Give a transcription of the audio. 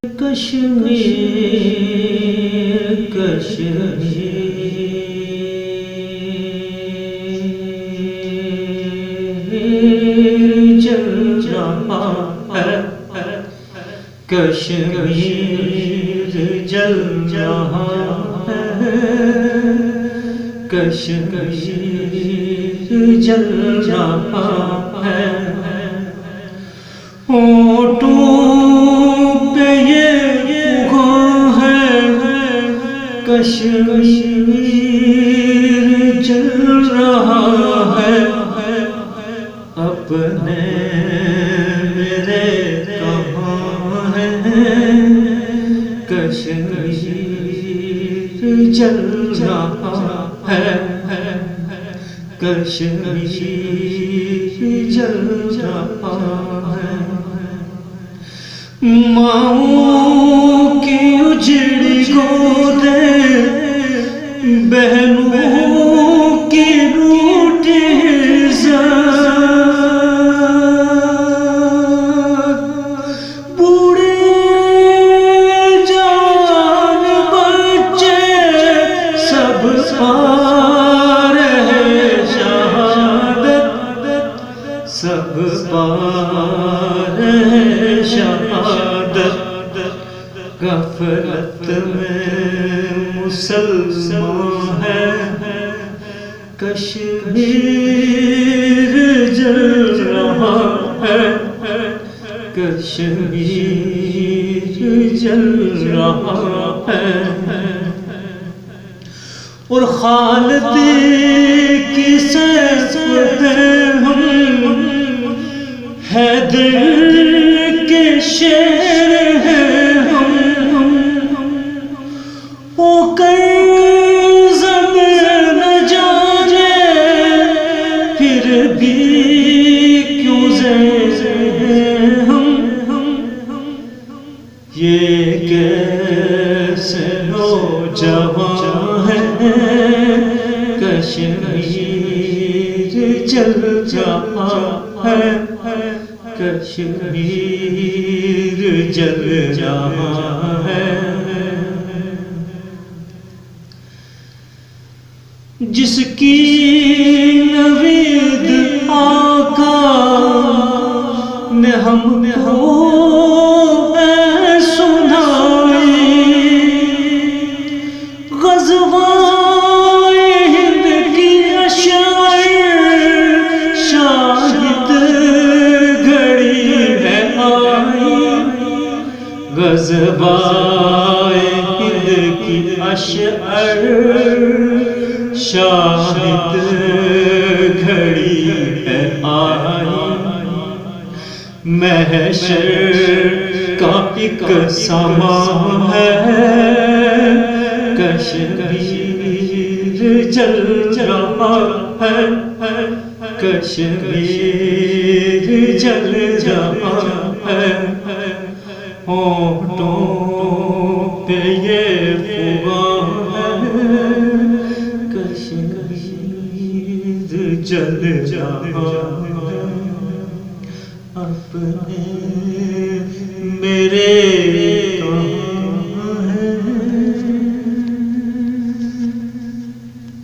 کشمیر کشمیر جل رہا ہے، کشمیر جل رہا ہے، کشمیر جل رہا ہے، ہونٹوں پہ یہ ہے کشمیر جل رہا ہے، اپنے میرے کہاں ہے کشمیر جل رہا ہے، کشمیر جل رہا ہے، ماؤں کی اجڑی گودیں بہنوں کی روٹی عزت، بوڑھے جان بچے سب پا رہے شہادت، سب پا رہے شہادت، غفلت میں مسلمان ہے کشمیر جل رہا ہے، کشمیر جل رہا ہے، اور خالد کی سیف پہ ہم حیدر کے شیر ہیں ہم، ہو کر زمین نہ جانے پھر بھی کیوں زیر ہیں ہم، یہ کیسے نوجوان ہیں کشمیر جل رہا ہے، کشمیر جل رہا ہے، جس کی نوید آقا نے ہم کو سنائی، غزوۂ ہند کی اشعار شاہد گھڑی ہے آئی، غزوۂ ہند کی اشعار شاہد گھڑی ہے آئی، محشر کا ایک سما ہے کشمیر جل رہا ہے، کشمیر جل رہا ہے، ہونٹوں پہ یہ فغان ہے کشمیر جل رہا ہے، اپنے